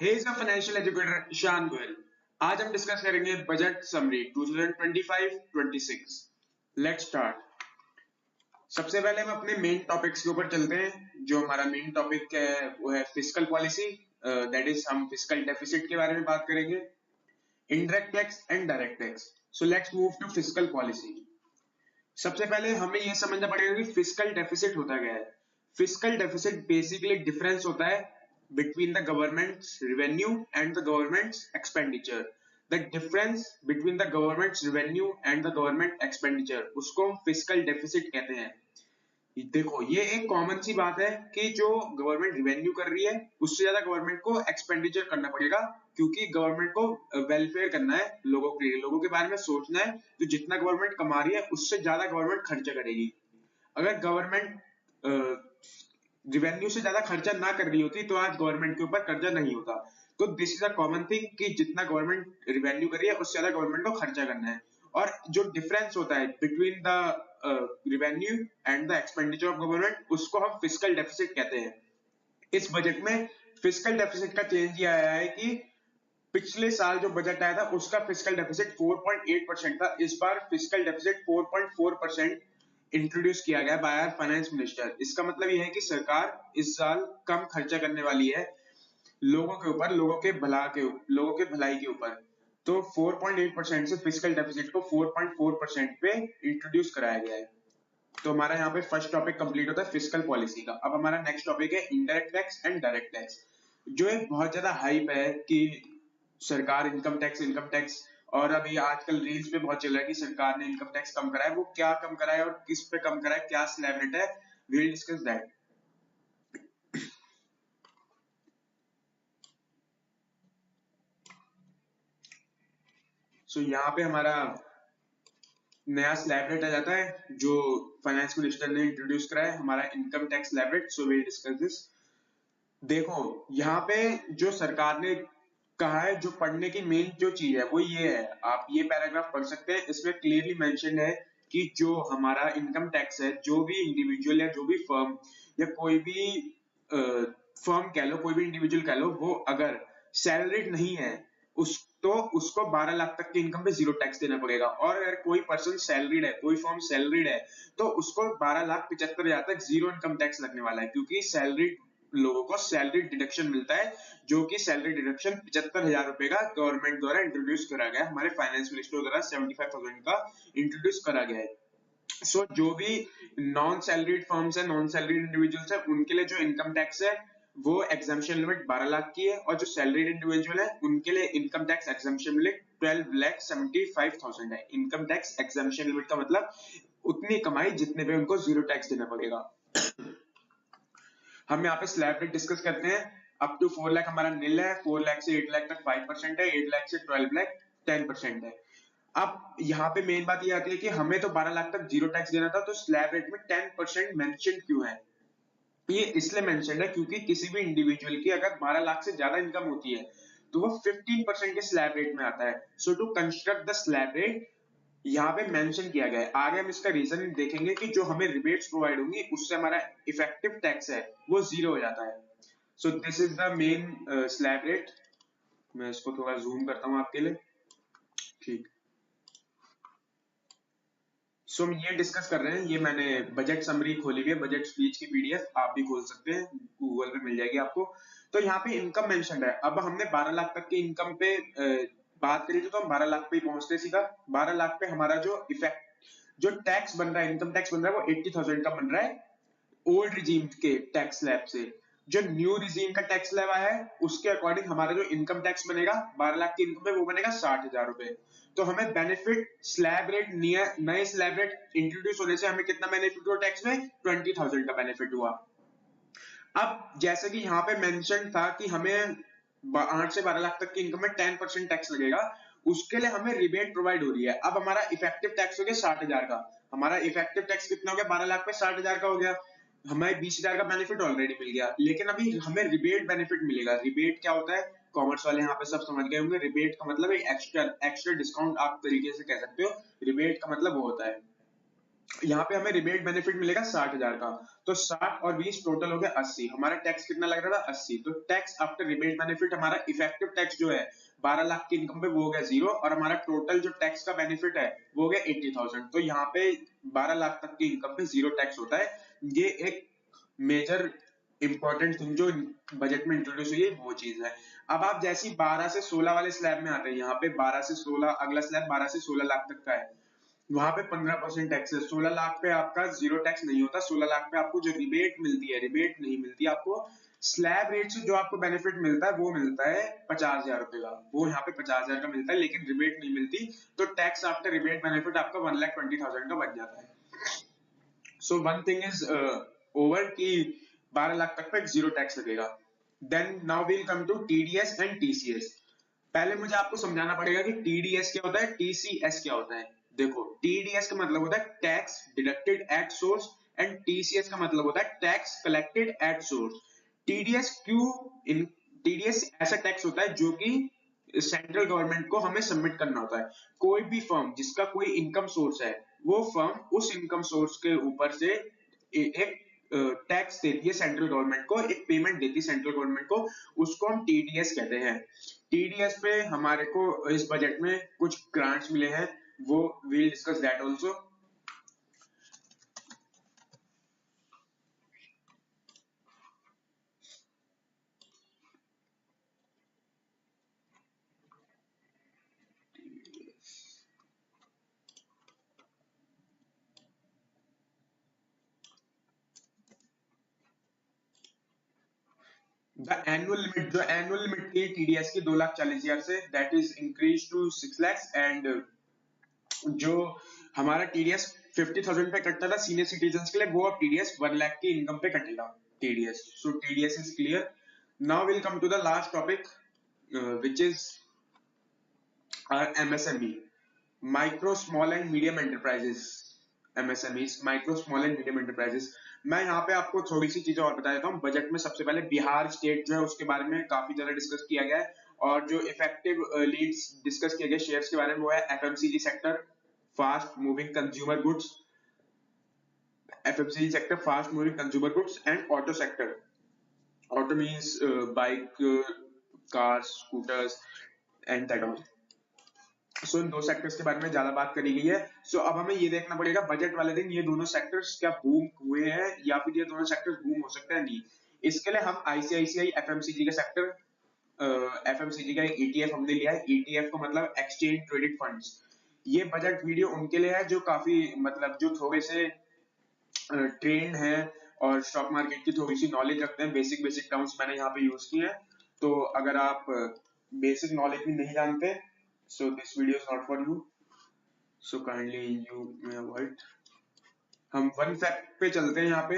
Hey is a financial educator Ishaan Goyal. आज हम discuss करेंगे बजट समरी 2025-26। Let's start. सबसे पहले हम अपने मेन टॉपिक्स के ऊपर चलते हैं। जो हमारा मेन टॉपिक है वो है फिस्कल पॉलिसी, दैट इज हम फिस्कल डेफिसिट के बारे में बात करेंगे, indirect tax and direct tax. So let's move to fiscal policy. सबसे पहले हमें यह समझना पड़ेगा कि फिस्कल डेफिसिट होता क्या है। फिस्कल डेफिसिट बेसिकली डिफरेंस होता है between the government's revenue and the government's expenditure. The difference between the government's revenue and the government expenditure उसको हम fiscal deficit कहते हैं। देखो ये एक कॉमन सी बात है कि जो गवर्नमेंट रिवेन्यू कर रही है उससे ज्यादा गवर्नमेंट को एक्सपेंडिचर करना पड़ेगा, क्योंकि गवर्नमेंट को वेलफेयर करना है, लोगों के बारे में सोचना है। तो जितना गवर्नमेंट कमा रही है उससे ज्यादा गवर्नमेंट खर्चा करेगी। अगर गवर्नमेंट रिवेन्यू से ज्यादा खर्चा ना कर रही होती तो आज गवर्नमेंट के ऊपर कर्जा नहीं होता। तो this is a common thing कि जितना गवर्नमेंट रिवेन्यू कर रही है उससे ज्यादा गवर्नमेंट को खर्चा करना है। और जो डिफरेंस होता है between the revenue and the expenditure of government उसको हम फिस्कल डेफिसिट कहते हैं। इस बजट में फिस्कल डेफिसिट का चेंज ये आया है कि पिछले साल जो बजट आया था उसका फिस्कल डेफिसिट 4.8% था। इस बार फिस्कल डेफिसिट 4.4% इंट्रोड्यूस किया गया बाय आवर फाइनेंस मिनिस्टर। इसका मतलब यह है कि सरकार इस साल कम खर्चा करने वाली है लोगों के ऊपर, लोगों के भलाई के ऊपर। तो 4.8% से फिस्कल डेफिसिट को 4.4% पे इंट्रोड्यूस कराया गया है। तो हमारा यहाँ पे फर्स्ट टॉपिक कंप्लीट होता है फिस्कल पॉलिसी का। अब हमारा नेक्स्ट टॉपिक है indirect tax and direct tax, जो एक बहुत ज्यादा हाइप है कि सरकार इनकम टैक्स, और अभी आजकल रील्स पे बहुत चल रहा है कि सरकार ने इनकम टैक्स कम करा है। वो क्या कम करा है और किस पे कम करा है, क्या स्लैब रेट है, वी विल डिस्कस दैट। सो यहाँ पे हमारा नया स्लैब रेट आ जाता है जो फाइनेंस मिनिस्टर ने इंट्रोड्यूस करा है, हमारा income tax slab rate. So we will discuss this. देखो यहाँ पे जो सरकार ने कहा है, जो पढ़ने की मेन जो चीज है वो ये है, आप ये पैराग्राफ पढ़ सकते हैं। इसमें क्लियरली मेंशन है कि जो हमारा इनकम टैक्स है, जो भी इंडिविजुअल या जो भी फर्म या कोई भी फर्म कह लो, कोई भी इंडिविजुअल कह लो, वो अगर सैलरीड नहीं है उसको 12 लाख तक की इनकम पे जीरो टैक्स देना पड़ेगा। और अगर कोई पर्सन सैलरीड है, कोई फर्म सैलरीड है, तो उसको 12,75,000 तक जीरो इनकम टैक्स लगने वाला है, क्योंकि सैलरीड लोगों को सैलरी डिडक्शन मिलता है, जो कि सैलरी डिडक्शन 75,000 रुपए का गवर्नमेंट द्वारा इंट्रोड्यूस करा गया है, हमारे फाइनेंस मिनिस्टर द्वारा 75,000 का इंट्रोड्यूस करा गया है। सो जो भी नॉन सैलरीड फर्म्स है, नॉन सैलरीड इंडिविजुअल्स है, उनके लिए जो इनकम टैक्स है वो एग्जाम्पशन लिमिट 12 लाख की है, और जो सैलरीड इंडिविजुअल है उनके लिए इनकम टैक्स एग्जाम्पशन लिमिट 12,75,000 है। इनकम टैक्स एग्जाम्पशन लिमिट का मतलब उतनी कमाई जितने पे उनको जीरो टैक्स देना पड़ेगा। हम यहाँ पे स्लैब रेट डिस्कस करते हैं। अप टू 4 लाख हमारा नील है, 4 लाख से 8 लाख तक 5% है, 8 लाख से 12 लाख 10% है। अब यहाँ पे मेन बात ये आती है कि हमें तो 12 लाख तक जीरो टैक्स देना था, तो स्लैब रेट में 10% मेंशन क्यों है? ये इसलिए मेंशन है क्योंकि किसी भी इंडिविजुअल की अगर 12 लाख से ज्यादा इनकम होती है तो वो 15% के स्लैब रेट में आता है। So to construct the slab rate यहाँ पे मेंशन किया गया है। आगे हम इसका रीजन देखेंगे कि जो हमें रिबेट्स प्रोवाइड होंगी उससे हमारा इफेक्टिव टैक्स है वो जीरो हो जाता है। So this is the main slab rate. मैं इसको थोड़ा जूम करता हूं आपके लिए। ठीक। सो हम ये डिस्कस कर रहे हैं, ये मैंने बजट समरी खोली हुई है, बजट स्पीच की पीडीएफ आप भी खोल सकते हैं, गूगल पे मिल जाएगी आपको। तो यहाँ पे इनकम मेंशन है। अब हमने 12 लाख तक की इनकम पे बात करी थी, तो हम 12 लाख पे ही पहुंचते सीधा। 12 लाख पे हमारा जो टैक्स बन रहा है, इनकम टैक्स बन रहा है, वो 80,000 का बन रहा है ओल्ड रिजीम के टैक्स स्लैब से। जो न्यू रिजीम का टैक्स स्लैब आया है उसके अकॉर्डिंग हमारा जो इनकम टैक्स बनेगा 12 लाख की इनकम पे वो बनेगा 60,000 रुपए। तो हमें बेनिफिट स्लैब रेट, नए स्लैब रेट इंट्रोड्यूस होने से हमें कितना बेनिफिट हुआ टैक्स में? 20,000 का बेनिफिट हुआ। अब जैसे कि यहाँ पे मेंशन था कि हमें 8 से 12 लाख तक की इनकम में 10% टैक्स लगेगा, उसके लिए हमें रिबेट प्रोवाइड हो रही है। अब हमारा इफेक्टिव टैक्स हो गया 60,000 का। हमारा इफेक्टिव टैक्स कितना हो गया? 12 लाख पे 60,000 का हो गया। हमें 20,000 का बेनिफिट ऑलरेडी मिल गया, लेकिन अभी हमें रिबेट बेनिफिट मिलेगा। रिबेट क्या होता है? कॉमर्स वाले यहाँ पे सब समझ गए होंगे। रिबेट का मतलब एक एक्स्ट्रा डिस्काउंट आप तरीके से कह सकते हो। रिबेट का मतलब वो होता है यहाँ पे हमें रिबेट बेनिफिट मिलेगा 60,000 का। तो 60 और 20 टोटल हो गया 80। हमारा टैक्स कितना लग रहा था? 80। तो टैक्स आफ्टर रिबेट बेनिफिट हमारा इफेक्टिव टैक्स जो है 12 लाख की इनकम पे वो हो गया 0, और हमारा टोटल जो टैक्स का बेनिफिट है वो हो गया 80,000। तो यहाँ पे 12 लाख तक की इनकम पे 0 टैक्स होता है। ये एक मेजर इंपॉर्टेंट थिंग जो बजट में इंट्रोड्यूस हुई है वो चीज है। अब आप जैसी 12 से 16 वाले स्लैब में आते हैं, यहाँ पे 12 से 16 अगला स्लैब 12 से 16 लाख तक का है, वहां पे 15% टैक्स है। 16 लाख पे आपका 0 टैक्स नहीं होता। 16 लाख पे आपको जो रिबेट मिलती है, रिबेट नहीं मिलती आपको, स्लैब रेट से जो आपको बेनिफिट मिलता है वो मिलता है 50,000 रुपए का। वो यहाँ पे 50,000 का मिलता है, लेकिन रिबेट नहीं मिलती। तो टैक्स आफ्टर रिबेट बेनिफिट आपका 1,20,000 का बन जाता है। So one thing is over की 12 लाख तक पे 0 टैक्स लगेगा। Then now we'll come to TDS and TCS. पहले मुझे आपको समझाना पड़ेगा कि टीडीएस क्या होता है, टीसीएस क्या होता है। देखो, टीडीएस का मतलब होता है tax deducted at source, and TCS का मतलब होता है tax collected at source. TDS क्यों इन टीडीएस ऐसा टैक्स होता है जो कि सेंट्रल गवर्नमेंट को हमें सबमिट करना होता है। कोई भी फर्म जिसका कोई इनकम सोर्स है, वो फर्म उस इनकम सोर्स के ऊपर से एक टैक्स देती है सेंट्रल गवर्नमेंट को, एक पेमेंट देती है सेंट्रल गवर्नमेंट को, उसको हम टीडीएस कहते हैं। टीडीएस पे हमारे को इस बजट में कुछ ग्रांट्स मिले हैं, वो we'll discuss that also. The annual limit, जो एनुअल लिमिट थी टीडीएस की 2,40,000 से, that is increase to 6 lakhs। And जो हमारा टीडीएस 50,000 पे कटता था सीनियर सिटीजन के लिए, वो अब टीडीएस 1 लाख की इनकम पे कटेगा TDS. So TDS is clear. Now will come to the last topic, which is our MSME, micro small and medium enterprises. MSMEs, micro small and medium enterprises. मैं यहाँ पे आपको थोड़ी सी चीजें और बता देता हूँ। बजट में सबसे पहले बिहार स्टेट जो है उसके बारे में काफी ज्यादा डिस्कस किया गया है, और जो इफेक्टिव लीड्स डिस्कस किए गए शेयर्स के बारे में वो है FMCG sector, fast moving consumer goods, FMCG sector, fast moving consumer goods, and auto sector. Auto means bike, cars, scooters, and that all. सो इन दो सेक्टर्स के बारे में ज्यादा बात करी गई है। सो अब हमें ये देखना पड़ेगा बजट वाले दिन ये दोनों सेक्टर्स क्या बूम हुए हैं, या फिर ये दोनों सेक्टर्स बूम हो सकते हैं नहीं। इसके लिए हम आईसीआईसीआई एफएमसीजी का सेक्टर, एफएमसीजी का ईटीएफ हमने लिया है। ईटीएफ का मतलब एक्सचेंज ट्रेडेड फंड्स। ये बजट वीडियो उनके लिए है जो काफी मतलब जो थोड़े से ट्रेंड है और स्टॉक मार्केट की थोड़ी सी नॉलेज रखते हैं। बेसिक बेसिक टर्म्स मैंने यहाँ पे यूज किए हैं। तो अगर आप बेसिक नॉलेज भी नहीं जानते, so this video is not for you, so kindly you may avoid. हम वन फैक्ट पे चलते हैं। यहाँ पे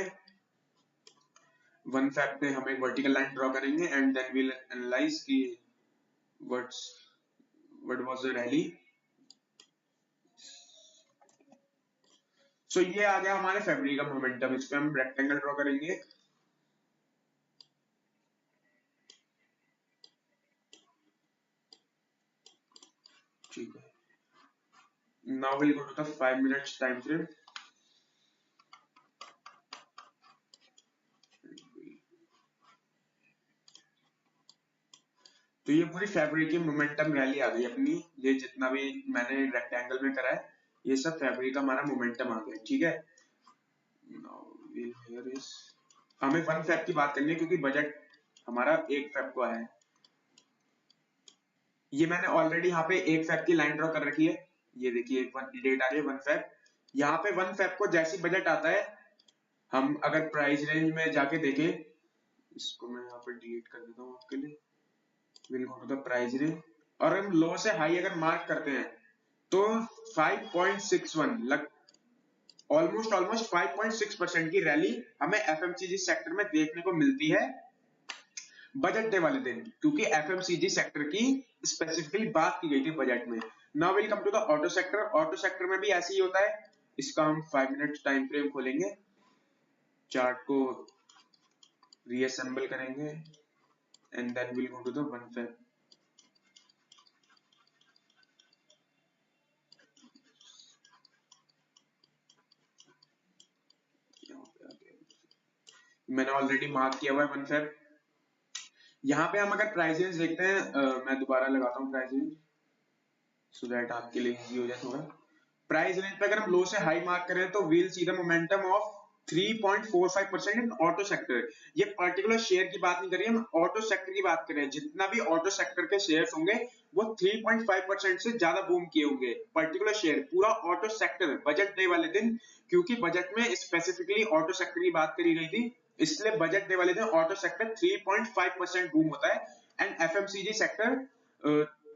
वन फैक्ट पे हम एक वर्टिकल लाइन ड्रॉ करेंगे एंड देन विल एनालाइज की what's what was the rally. So ये आ गया हमारे फरवरी का मोमेंटम। इस पे हम रेक्टेंगल ड्रॉ करेंगे। ठीक है, now will go to the 5 minutes time frame. तो ये पूरी फरवरी की मोमेंटम रैली आ गई अपनी। ये जितना भी मैंने रेक्टेंगल में करा है, ये सब फरवरी का हमारा मोमेंटम आ गया। ठीक है, Now here is, हमें वन फेब की बात करनी है क्योंकि बजट हमारा 1 फेब को आया है। ये मैंने ऑलरेडी यहाँ पे 1 फेब की लाइन ड्रॉ कर रखी है। ये देखिए डेट आ रही है 1 फेब। यहाँ पे 1 फेब को जैसी बजट आता है, हम अगर प्राइस रेंज में जाके देखें, इसको मैं यहाँ पे डिलीट कर देता हूँ आपके लिए। Will go to the price range, और हम लो से हाई अगर मार्क करते हैं तो 5.61 लग ऑलमोस्ट ऑलमोस्ट 5.6% की रैली हमें एफएमसीजी सेक्टर में देखने को मिलती है बजट डे वाले दिन, क्योंकि एफएमसीजी सेक्टर की स्पेसिफिकली बात की गई थी बजट में। Now will come to the auto sector. Auto sector में भी ऐसे ही होता है। इसका हम 5 मिनट टाइम फ्रेम खोलेंगे, चार्ट को रीअसेंबल करेंगे and then will go to the 1 Feb. मैंने ऑलरेडी मार्क किया हुआ है 1 फेब। यहाँ पे हम अगर प्राइस रेंज देखते हैं, मैं दोबारा लगाता हूँ प्राइस रेंज सो दैट आपके लिए इजी हो जाए थोड़ा। प्राइस रेंज पे अगर हम लो से हाई मार्क करें तो we'll see the momentum of 3.45% in auto sector. ये पर्टिकुलर शेयर की बात नहीं कर रही, हम ऑटो सेक्टर की बात कर रहे हैं। जितना भी ऑटो सेक्टर के शेयर्स होंगे वो 3.5% से ज्यादा बूम किए होंगे। पर्टिकुलर शेयर पूरा ऑटो सेक्टर बजट डे वाले दिन, क्योंकि बजट में स्पेसिफिकली ऑटो सेक्टर की बात करी गई थी, इसलिए बजट डे वाले दिन ऑटो सेक्टर 3.5% बूम होता है एंड एफएमसीजी सेक्टर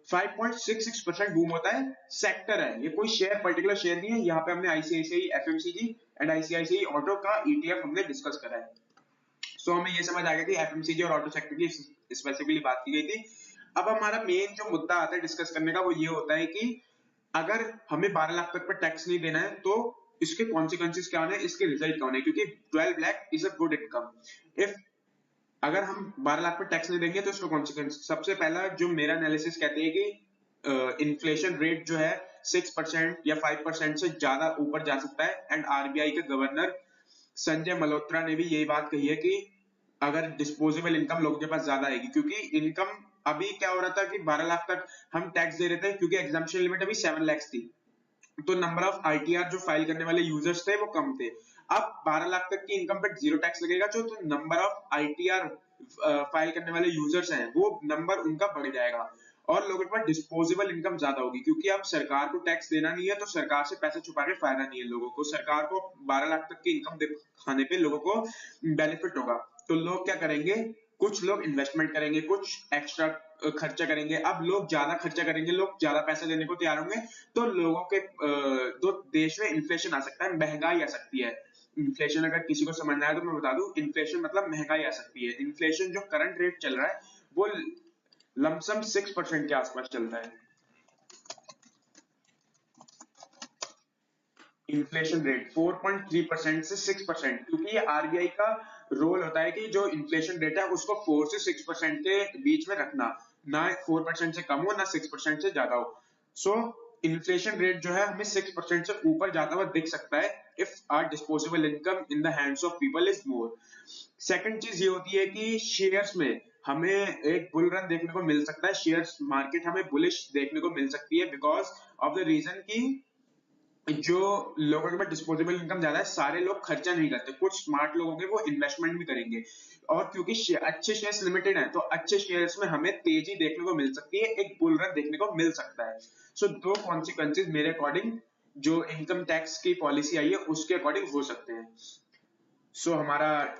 5.66% बूम होता है। सेक्टर है ये, कोई शेयर पर्टिकुलर शेयर नहीं है। यहाँ पे हमने ICICI FMCG and ICICI auto का ईटीएफ हमने डिस्कस करा है। सो हमें ये समझ आ गया कि एफएमसीजी और ऑटो सेक्टर की स्पेसिफिकली बात की गई थी। अब हमारा मेन जो मुद्दा आता है डिस्कस करने का वो ये होता है कि अगर हमें 12 लाख तक पर टैक्स नहीं देना है तो इसके कॉन्सिक्वेंसेस क्या होने हैं, इसके रिजल्ट क्या होने हैं, क्योंकि 12 lakh is a good income. If अगर हम 12 लाख पर टैक्स नहीं देंगे तो इसका कॉन्सिक्वेंस, सबसे पहला जो मेरा एनालिसिस कहते हैं कि इन्फ्लेशन रेट जो है 6% या 5% से ज्यादा ऊपर जा सकता है। एंड आरबीआई के गवर्नर संजय मल्होत्रा ने भी यही बात कही है कि अगर डिस्पोजेबल इनकम लोगों के पास ज्यादा आएगी, क्योंकि इनकम अभी क्या हो रहा था कि 12 लाख तक हम टैक्स दे रहे थे क्योंकि एग्जाम्पशन लिमिट अभी 7 लाख थी, तो नंबर ऑफ आईटीआर जो फाइल करने वाले यूजर्स थे वो कम थे। अब 12 लाख तक की इनकम पर जीरो टैक्स लगेगा, जो तो नंबर ऑफ आईटीआर फाइल करने वाले यूजर्स हैं वो नंबर उनका बढ़ जाएगा और लोगों के पास डिस्पोजेबल इनकम ज्यादा होगी। क्योंकि अब सरकार को टैक्स देना नहीं है तो सरकार से पैसे छुपा के फायदा नहीं है लोगों को। सरकार को 12 लाख तक की इनकम दिखाने पे लोगों को बेनिफिट होगा, तो लोग क्या करेंगे, कुछ लोग इन्वेस्टमेंट करेंगे, कुछ एक्स्ट्रा खर्चा करेंगे। अब लोग ज्यादा खर्चा करेंगे, लोग ज्यादा पैसा देने को तैयार होंगे, तो लोगों के तो देश में इन्फ्लेशन आ सकता है, महंगाई आ सकती है। इन्फ्लेशन अगर किसी को समझना है तो मैं बता दूं, इन्फ्लेशन मतलब महंगाई आ सकती है। इन्फ्लेशन जो करंट रेट चल रहा है वो लमसम 6% के आसपास चलता है। इन्फ्लेशन रेट 4.3% से 6%, क्योंकि ये आरबीआई का रोल होता है कि जो इन्फ्लेशन रेट है उसको 4 से 6% के बीच में रखना, ना 4% से कम हो ना 6% से ज्यादा हो। सो इन्फ्लेशन रेट जो है हमें 6% से ऊपर जाता हुआ दिख सकता है if are disposable income in the hands of people is more. Second चीज ये होती है कि शेयर्स में हमें एक बुल रन देखने को मिल सकता है, शेयर्स मार्केट हमें बुलिश देखने को मिल सकती है बिकॉज ऑफ द रीजन की जो लोगों के पास डिस्पोजेबल इनकम ज्यादा है सारे लोग खर्चा नहीं करते, कुछ स्मार्ट लोग होंगे वो इन्वेस्टमेंट भी करेंगे। और क्योंकि अच्छे शेयर्स लिमिटेड हैं तो अच्छे शेयर्स में हमें तेजी देखने को मिल सकती है, एक बुल रन देखने को मिल सकता है। सो दो कॉन्सिक्वेंसेज मेरे अकॉर्डिंग जो इनकम टैक्स की पॉलिसी आई है उसके अकॉर्डिंग हो सकते हैं। सो हमारा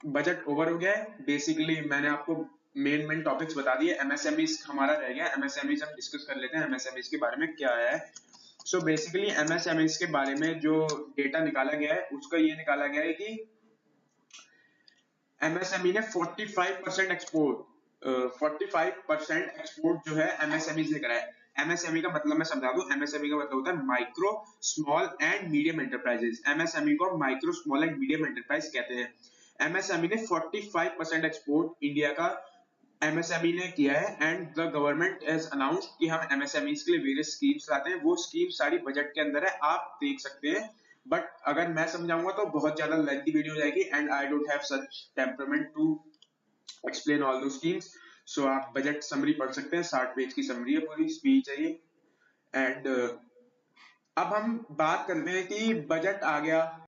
बजट ओवर हो गया है। बेसिकली मैंने आपको मेन टॉपिक्स बता दिए। एमएसएमईज हमारा रह गया, एमएसएमईज हम डिस्कस कर लेते हैं एमएसएमईज के बारे में क्या है। सो बेसिकली एमएसएमईज के बारे में जो डेटा निकाला गया है उसका ये निकाला गया है कि एमएसएमई ने 45% एक्सपोर्ट 45% एक्सपोर्ट जो है एमएसएमई ने करा है। एमएसएमई का मतलब मैं समझा दूं, एमएसएमई का मतलब होता है micro small and medium enterprises. MSME को micro small and medium enterprise कहते हैं। एमएसएमई ने 45% एक्सपोर्ट इंडिया का एमएसएमई ने किया है and the government has announced कि हम एमएसएमई के लिए वेरियस स्कीम्स लाते हैं। वो स्कीम सारी बजट के अंदर है, आप देख सकते हैं। बट अगर मैं समझाऊंगा तो बहुत ज्यादा लेंथी वीडियो हो जाएगी and I don't have such temperament to explain all दो स्कीम्स। सो आप बजट समरी पढ़ सकते हैं, 60 पेज की समरी है, पूरी स्पीच है ये। एंड अब हम बात करते हैं कि बजट आ गया,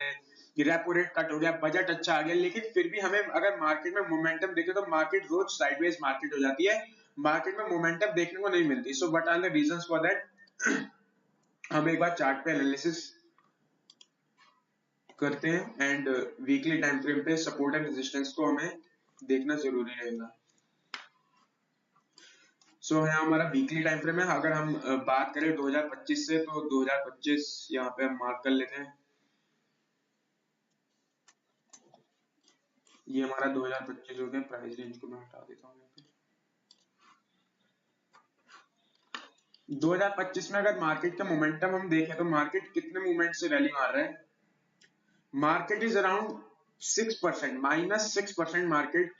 रेपो रेट कट हो गया, बजट अच्छा आ गया, लेकिन फिर भी हमें अगर मार्केट में मोमेंटम देखे तो मार्केट रोज साइडवेज मार्केट हो जाती है, मार्केट में मोमेंटम देखने को नहीं मिलती। So what are the reasons for that, हम एक बार चार्ट पे एनालिसिस करते हैं एंड वीकली टाइम फ्रेम पे सपोर्ट एंड रेजिस्टेंस को हमें देखना जरूरी रहेगा। सो है हमारा वीकली टाइम फ्रेम है। अगर हम बात करें 2025 से तो 2025 यहाँ पे हम मार्क कर लेते हैं। ये हमारा 2025 हो गया। प्राइस रेंज को मैं हटा देता हूँ। 2025 में अगर मार्केट का मोमेंटम हम देखें तो मार्केट कितने मूवमेंट से रैली मार रहा है, मार्केट इज अराउंड 6%, -6% मार्केट,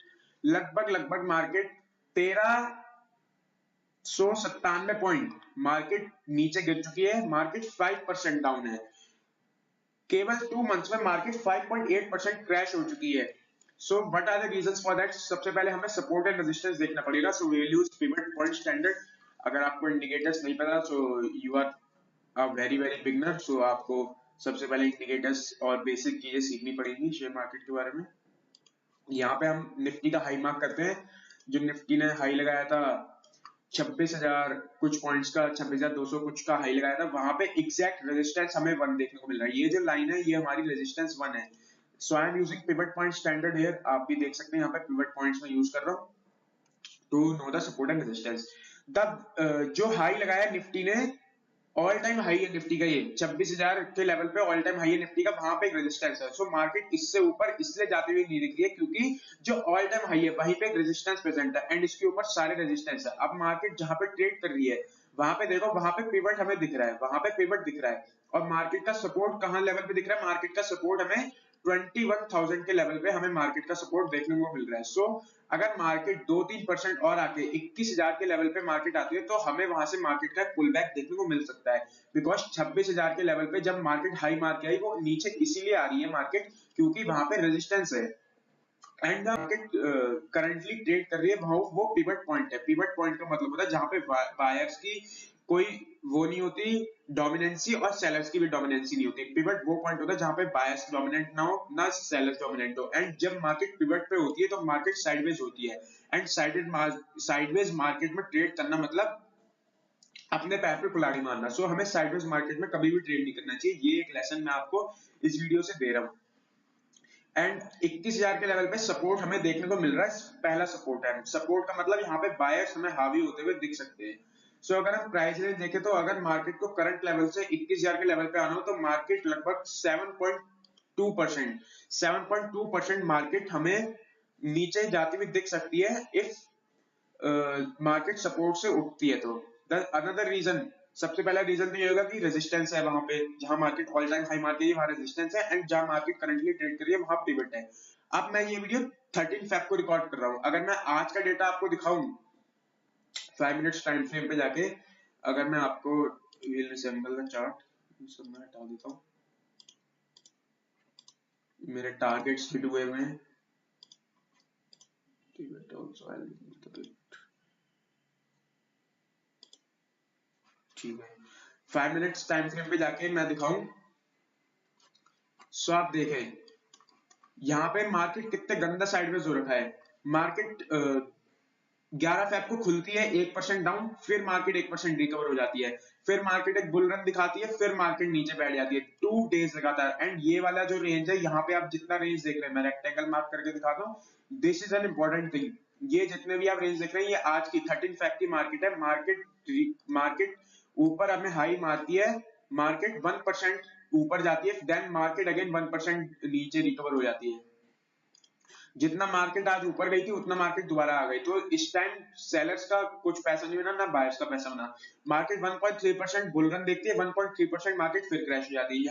लगभग मार्केट 1397 पॉइंट मार्केट नीचे गिर चुकी है। मार्केट 5% डाउन है। केवल 2 मंथ्स में मार्केट 5.8% क्रैश हो चुकी है। So what are the reasons for that? सबसे पहले हमें सपोर्ट एंड रेजिस्टेंस देखना पड़ेगा। So we will use pivot point standard. अगर आपको इंडिकेटर्स नहीं पता so you are a very very beginner. So आपको सबसे पहले इंडिकेटर्स और बेसिक चीजें सीखनी पड़ेंगी शेयर मार्केट के बारे में। यहाँ पे हम निफ्टी का हाई मार्क करते हैं। जो निफ्टी ने हाई लगाया था 26,000 कुछ पॉइंट्स का, 26,200 कुछ का हाई लगाया था, वहां पे एग्जैक्ट रेजिस्टेंस हमें 1 देखने को मिल रहा है। ये जो लाइन है ये हमारी रेजिस्टेंस 1 है। So I am using pivot point standard here. आप भी देख सकते हैं यहाँ पे पिवट पॉइंट्स में यूज कर रहा हूँ to know the support and resistance. तब जो हाई लगाया निफ्टी ने, ऑल टाइम हाई है निफ्टी का, ये 26,000 के लेवल पे ऑल टाइम हाई है निफ्टी का, वहां पे एक रेजिस्टेंस है। सो मार्केट इससे ऊपर इसलिए जाते हुए नहीं दिख रही है क्योंकि जो ऑल टाइम हाई है वहीं पे एक रेजिस्टेंस प्रेजेंट है एंड इसके ऊपर सारे रेजिस्टेंस है। अब मार्केट जहां पे ट्रेड कर रही है वहां पे देखो, वहां पे पिवट हमें दिख रहा है, वहां पे पिवट दिख रहा है। और मार्केट का सपोर्ट कहां लेवल पे दिख रहा है? मार्केट का सपोर्ट हमें 21,000 के लेवल पे हमें मार्केट का सपोर्ट देखने को मिल रहा है। सो अगर मार्केट 2-3% और आके 21,000 के लेवल पे मार्केट आती है तो हमें वहां से मार्केट का पुल बैक देखने को मिल सकता है। बिकॉज 26,000 के लेवल पे जब मार्केट हाई मार के आई, वो नीचे इसीलिए आ रही है मार्केट क्योंकि वहां पे रेजिस्टेंस है एंड मार्केट करंटली ट्रेड कर रही है वो पिवट पॉइंट है। पिवट पॉइंट का मतलब होता है जहां पे बायर्स की कोई वो नहीं होती डोमिनेंसी और सेलर्स की भी डोमिनेंसी नहीं होती। पिवट वो पॉइंट होता है जहां पे बायर्स डोमिनेंट ना हो ना सेलर्स डोमिनेंट हो। एंड जब मार्केट पिवट पे होती है तो मार्केट साइडवेज होती है एंड साइडवेज मार्केट में ट्रेड करना मतलब अपने पैर पे कुल्हाड़ी मारना। सो हमें साइडवेज मार्केट में कभी भी ट्रेड नहीं करना चाहिए। ये एक लेसन मैं आपको इस वीडियो से दे रहा हूँ। एंड 21,000 के लेवल पे सपोर्ट हमें देखने को मिल रहा है, पहला सपोर्ट है। सपोर्ट का मतलब यहाँ पे बायर्स हमें हावी होते हुए दिख सकते हैं। सो अगर हम प्राइस रेंज देखें तो अगर मार्केट को करंट लेवल से 21,000 के लेवल पे आना हो तो मार्केट लगभग 7.2% मार्केट हमें नीचे जाती हुई दिख सकती है इफ मार्केट सपोर्ट से उठती है। तो अनदर रीजन, सबसे पहला रीजन तो ये होगा कि रेजिस्टेंस है वहां पे जहां मार्केट ऑल टाइम हाई मार के वहां रेजिस्टेंस है एंड जहां मार्केट करंटली ट्रेड कर रही है वहां पिवट है। अब मैं ये वीडियो 13 फेब को रिकॉर्ड कर रहा हूं। अगर मैं आज का डेटा आपको दिखाऊं 5 मिनट्स टाइम फ्रेम पे जाके, अगर मैं आपको विल रिसेंबल द चार्ट, सब मैं हटा देता हूं, मेरे टारगेट्स हिट हुए हैं। ठीक है, 5 मिनट्स टाइम फ्रेम पे जाके मैं दिखाऊं। सो आप देखें यहाँ पे मार्केट कितने गंदा साइडवेज हो रखा है। मार्केट 11 फेब को खुलती है 1% डाउन, फिर मार्केट 1% रिकवर हो जाती है, फिर मार्केट एक बुल रन दिखाती है, फिर मार्केट नीचे बैठ जाती है 2 डेज लगातार। एंड ये वाला जो रेंज है यहाँ पे आप जितना रेंज देख रहे हैं, मैं रेक्टेंगल मार्क करके दिखाता हूँ, this is an important thing. ये जितने भी आप रेंज देख रहे हैं ये आज की 13 फेब की मार्केट है। मार्केट ऊपर हमें हाई मारती है, मार्केट 1% ऊपर जाती है, देन मार्केट अगेन 1% नीचे रिकवर हो जाती है। जितना मार्केट आज ऊपर गई थी उतना मार्केट दोबारा आ गई। तो इस टाइम सेलर्स का कुछ पैसा नहीं बना ना बायर्स का पैसा बना। मार्केट 1.3% बुल रन देखती है, 1.3% मार्केट फिर क्रैश हो जाती है।